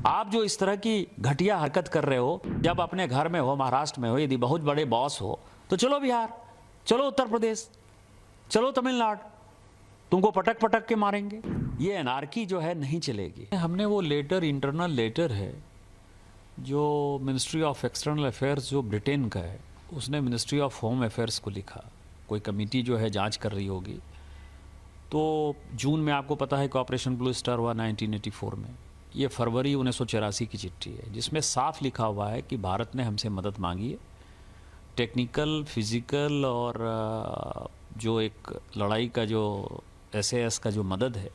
आप जो इस तरह की घटिया हरकत कर रहे हो, जब अपने घर में हो, महाराष्ट्र में हो, यदि बहुत बड़े बॉस हो तो चलो बिहार, चलो उत्तर प्रदेश, चलो तमिलनाडु, तुमको पटक पटक के मारेंगे। ये एनार्की जो है नहीं चलेगी। हमने वो लेटर, इंटरनल लेटर है जो मिनिस्ट्री ऑफ एक्सटर्नल अफेयर्स जो ब्रिटेन का है, उसने मिनिस्ट्री ऑफ होम अफेयर्स को लिखा। कोई कमेटी जो है जांच कर रही होगी। तो जून में आपको पता है कि ऑपरेशन ब्लू स्टार हुआ 1984 में। ये फरवरी 1984 की चिट्ठी है जिसमें साफ लिखा हुआ है कि भारत ने हमसे मदद मांगी है, टेक्निकल, फिजिकल और जो एक लड़ाई का जो SAS का जो मदद है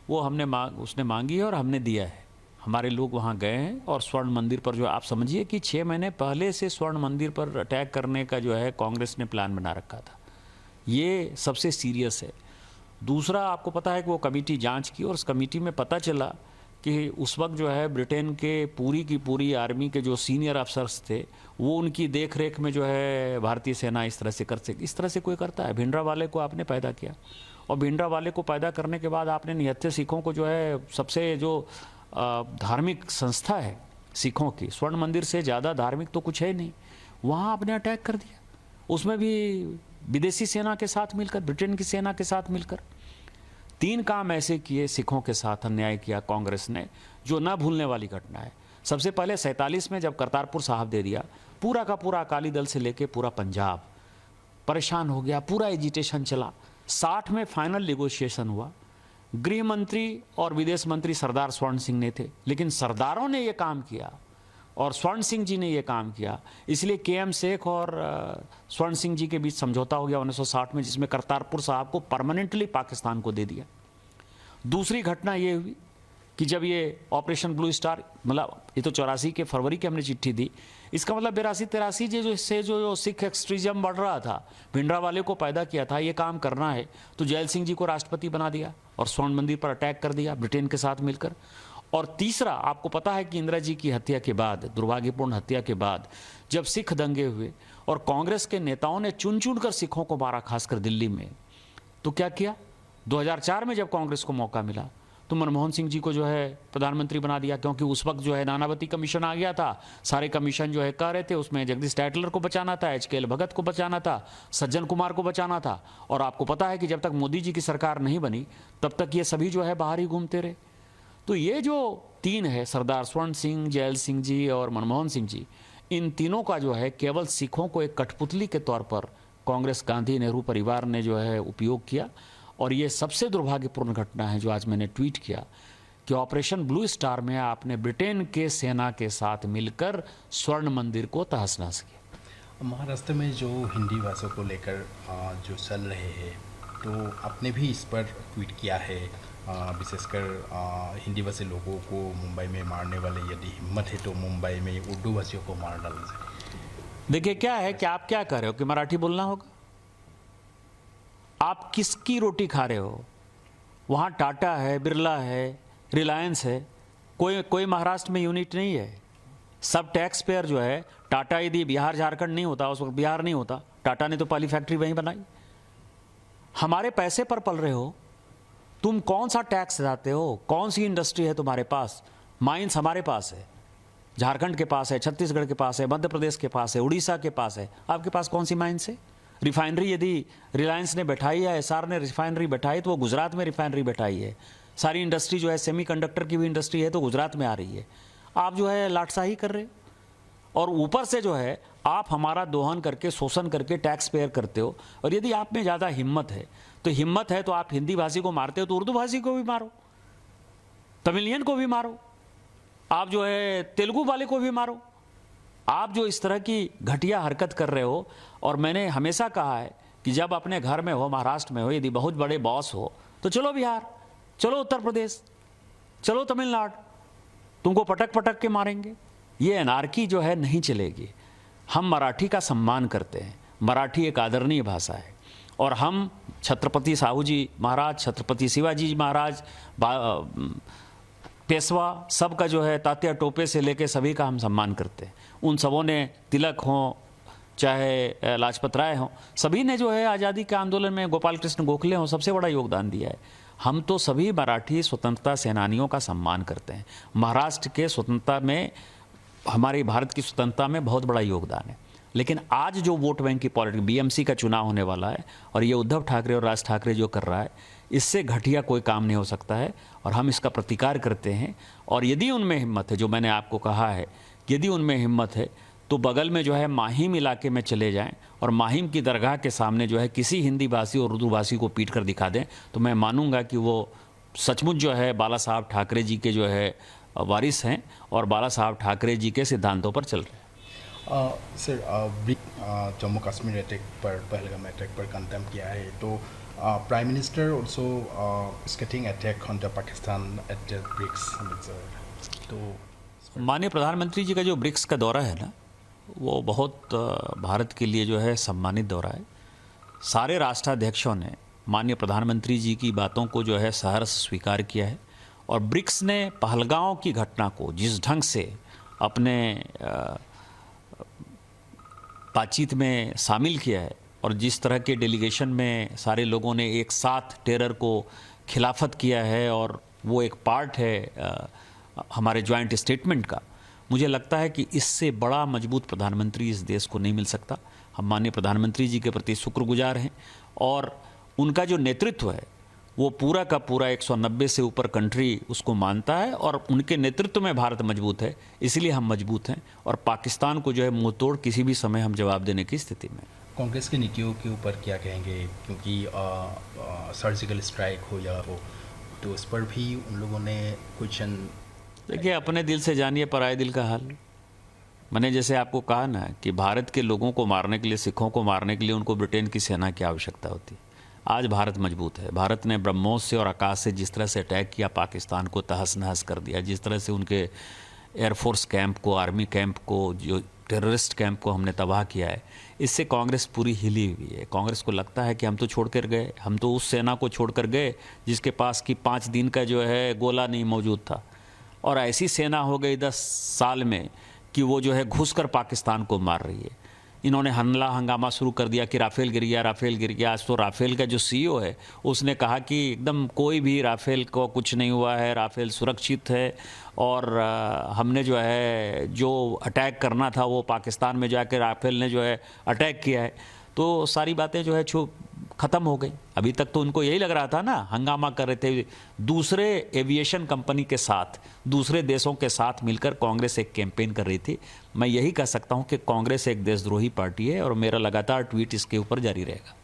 वो उसने मांगी है और हमने दिया है। हमारे लोग वहाँ गए हैं और स्वर्ण मंदिर पर जो आप समझिए कि 6 महीने पहले से स्वर्ण मंदिर पर अटैक करने का जो है कांग्रेस ने प्लान बना रखा था। ये सबसे सीरियस है। दूसरा, आपको पता है कि वो कमेटी जांच की और उस कमेटी में पता चला कि उस वक्त जो है ब्रिटेन के पूरी की पूरी आर्मी के जो सीनियर अफसर्स थे वो उनकी देख रेख में जो है भारतीय सेना इस तरह से कर सकती। इस तरह से कोई करता है? भिंडरावाले को आपने पैदा किया और भिंडरावाले को पैदा करने के बाद आपने निहत्थे सिखों को जो है सबसे जो धार्मिक संस्था है सिखों की, स्वर्ण मंदिर से ज़्यादा धार्मिक तो कुछ है नहीं, वहाँ आपने अटैक कर दिया। उसमें भी विदेशी सेना के साथ मिलकर, ब्रिटेन की सेना के साथ मिलकर। 3 काम ऐसे किए सिखों के साथ अन्याय किया कांग्रेस ने, जो ना भूलने वाली घटना है। सबसे पहले 47 में जब करतारपुर साहब दे दिया, पूरा का पूरा अकाली दल से लेके पूरा पंजाब परेशान हो गया, पूरा एजिटेशन चला। 60 में फाइनल नेगोशिएशन हुआ। गृह मंत्री और विदेश मंत्री सरदार स्वर्ण सिंह ने थे, लेकिन सरदारों ने ये काम किया और स्वर्ण सिंह जी ने ये काम किया, इसलिए KM शेख और स्वर्ण सिंह जी के बीच समझौता हो गया 1960 में, जिसमें करतारपुर साहब को परमानेंटली पाकिस्तान को दे दिया। दूसरी घटना ये हुई कि जब ये ऑपरेशन ब्लू स्टार, मतलब ये तो 84 के फरवरी की हमने चिट्ठी दी, इसका मतलब 82-83 जो सिख एक्सट्रीजम बढ़ रहा था, भिंडरावाले को पैदा किया था ये काम करना है, तो जैल सिंह जी को राष्ट्रपति बना दिया और स्वर्ण मंदिर पर अटैक कर दिया ब्रिटेन के साथ मिलकर। और तीसरा, आपको पता है कि इंदिरा जी की हत्या के बाद, दुर्भाग्यपूर्ण हत्या के बाद, जब सिख दंगे हुए और कांग्रेस के नेताओं ने चुन चुन कर सिखों को मारा, खासकर दिल्ली में, तो क्या किया? 2004 में जब कांग्रेस को मौका मिला तो मनमोहन सिंह जी को जो है प्रधानमंत्री बना दिया, क्योंकि उस वक्त जो है नानावती कमीशन आ गया था। सारे कमीशन जो है कह रहे थे उसमें जगदीश टाइटलर को बचाना था, HKL भगत को बचाना था, सज्जन कुमार को बचाना था। और आपको पता है कि जब तक मोदी जी की सरकार नहीं बनी तब तक ये सभी जो है बाहर ही घूमते रहे। तो ये जो 3 है, सरदार स्वर्ण सिंह, जैल सिंह जी और मनमोहन सिंह जी, इन तीनों का जो है केवल सिखों को एक कठपुतली के तौर पर कांग्रेस, गांधी, नेहरू परिवार ने जो है उपयोग किया। और ये सबसे दुर्भाग्यपूर्ण घटना है जो आज मैंने ट्वीट किया कि ऑपरेशन ब्लू स्टार में आपने ब्रिटेन के सेना के साथ मिलकर स्वर्ण मंदिर को तहस नहस किया। महाराष्ट्र में जो हिंदी भाषा को लेकर जो चल रहे हैं, तो आपने भी इस पर ट्वीट किया है, विशेषकर हिंदी भाषी लोगों को मुंबई में मारने वाले यदि हिम्मत है तो मुंबई में उर्दू भाषियों को मार डालना चाहिए। देखिए क्या है कि आप क्या कर रहे हो कि मराठी बोलना होगा? आप किसकी रोटी खा रहे हो? वहाँ टाटा है, बिरला है, रिलायंस है, कोई महाराष्ट्र में यूनिट नहीं है। सब टैक्स पेयर जो है, टाटा यदि बिहार झारखंड नहीं होता, उस वक्त बिहार नहीं होता, टाटा ने तो पहली फैक्ट्री वहीं बनाई। हमारे पैसे पर पल रहे हो तुम। कौन सा टैक्स देते हो? कौन सी इंडस्ट्री है तुम्हारे पास? माइंस हमारे पास है, झारखंड के पास है, छत्तीसगढ़ के पास है, मध्य प्रदेश के पास है, उड़ीसा के पास है। आपके पास कौन सी माइंस है? रिफाइनरी यदि रिलायंस ने बैठाई या SR ने रिफाइनरी बैठाई तो वो गुजरात में रिफाइनरी बैठाई है। सारी इंडस्ट्री जो है, सेमीकंडक्टर की भी इंडस्ट्री है तो गुजरात में आ रही है। आप जो है लाटसाही कर रहे हो और ऊपर से जो है आप हमारा दोहन करके, शोषण करके टैक्स पेयर करते हो। और यदि आप में ज़्यादा हिम्मत है तो आप हिंदी भाषी को मारते हो तो उर्दू भाषी को भी मारो, तमिलियन को भी मारो, आप जो है तेलुगु वाले को भी मारो। आप जो इस तरह की घटिया हरकत कर रहे हो, और मैंने हमेशा कहा है कि जब अपने घर में हो, महाराष्ट्र में हो, यदि बहुत बड़े बॉस हो तो चलो बिहार, चलो उत्तर प्रदेश, चलो तमिलनाडु, तुमको पटक पटक के मारेंगे। ये एनार्की जो है नहीं चलेगी। हम मराठी का सम्मान करते हैं, मराठी एक आदरणीय भाषा है और हम छत्रपति साहू जी महाराज, छत्रपति शिवाजी महाराज, पेशवा, सबका जो है तात्या टोपे से लेके सभी का हम सम्मान करते हैं। उन सबों ने, तिलक हों चाहे लाजपत राय हों, सभी ने जो है आज़ादी के आंदोलन में, गोपाल कृष्ण गोखले हों, सबसे बड़ा योगदान दिया है। हम तो सभी मराठी स्वतंत्रता सेनानियों का सम्मान करते हैं। महाराष्ट्र के स्वतंत्रता में, हमारी भारत की स्वतंत्रता में बहुत बड़ा योगदान है। लेकिन आज जो वोट बैंक की पॉलिटिक्स, बीएमसी का चुनाव होने वाला है और ये उद्धव ठाकरे और राज ठाकरे जो कर रहा है, इससे घटिया कोई काम नहीं हो सकता है और हम इसका प्रतिकार करते हैं। और यदि उनमें हिम्मत है, जो मैंने आपको कहा है, यदि उनमें हिम्मत है तो बगल में जो है माहिम इलाके में चले जाएं और माहिम की दरगाह के सामने जो है किसी हिंदी भाषी और उर्दू भाषी को पीट कर दिखा दें, तो मैं मानूंगा कि वो सचमुच जो है बाला साहब ठाकरे जी के जो है वारिस हैं और बाला साहब ठाकरे जी के सिद्धांतों पर चल रहे हैं। सर, जम्मू कश्मीर अटैक पर, पहलगाम अटैक पर कंडेम किया है, तो prime minister also skating attack on the Pakistan at the BRICS. तो माननीय प्रधानमंत्री जी का जो ब्रिक्स का दौरा है ना, वो बहुत भारत के लिए जो है सम्मानित दौरा है। सारे राष्ट्राध्यक्षों ने माननीय प्रधानमंत्री जी की बातों को जो है सहर्ष स्वीकार किया है और ब्रिक्स ने पहलगांव की घटना को जिस ढंग से अपने बातचीत में शामिल किया है और जिस तरह के डेलीगेशन में सारे लोगों ने एक साथ टेरर को खिलाफत किया है और वो एक पार्ट है हमारे जॉइंट स्टेटमेंट का, मुझे लगता है कि इससे बड़ा मजबूत प्रधानमंत्री इस देश को नहीं मिल सकता। हम माननीय प्रधानमंत्री जी के प्रति शुक्रगुजार हैं और उनका जो नेतृत्व है वो पूरा का पूरा 190 से ऊपर कंट्री उसको मानता है और उनके नेतृत्व में भारत मजबूत है, इसलिए हम मजबूत हैं और पाकिस्तान को जो है मुंह तोड़ किसी भी समय हम जवाब देने की स्थिति में। कांग्रेस की नीतियों के ऊपर क्या कहेंगे, क्योंकि सर्जिकल स्ट्राइक हो या हो तो उस पर भी उन लोगों ने क्वेश्चन। देखिए, अपने दिल से जानिए पराये दिल का हाल। मैंने जैसे आपको कहा ना कि भारत के लोगों को मारने के लिए, सिखों को मारने के लिए उनको ब्रिटेन की सेना की आवश्यकता होती। आज भारत मजबूत है। भारत ने ब्रह्मोस से और आकाश से जिस तरह से अटैक किया, पाकिस्तान को तहस नहस कर दिया, जिस तरह से उनके एयरफोर्स कैंप को, आर्मी कैंप को, जो टेररिस्ट कैंप को हमने तबाह किया है, इससे कांग्रेस पूरी हिली हुई है। कांग्रेस को लगता है कि हम तो छोड़ कर गए, हम तो उस सेना को छोड़ कर गए जिसके पास कि 5 दिन का जो है गोला नहीं मौजूद था, और ऐसी सेना हो गई 10 साल में कि वो जो है घुसकर पाकिस्तान को मार रही है। इन्होंने हमला हंगामा शुरू कर दिया कि राफेल गिर गया, राफेल गिर गया। आज तो राफेल का जो सीईओ है उसने कहा कि एकदम कोई भी राफेल को कुछ नहीं हुआ है, राफेल सुरक्षित है और हमने जो है जो अटैक करना था वो पाकिस्तान में जाकर राफेल ने जो है अटैक किया है। तो सारी बातें जो है ख़त्म हो गई। अभी तक तो उनको यही लग रहा था ना, हंगामा कर रहे थे। दूसरे एविएशन कंपनी के साथ, दूसरे देशों के साथ मिलकर कांग्रेस एक कैंपेन कर रही थी। मैं यही कह सकता हूं कि कांग्रेस एक देशद्रोही पार्टी है और मेरा लगातार ट्वीट इसके ऊपर जारी रहेगा।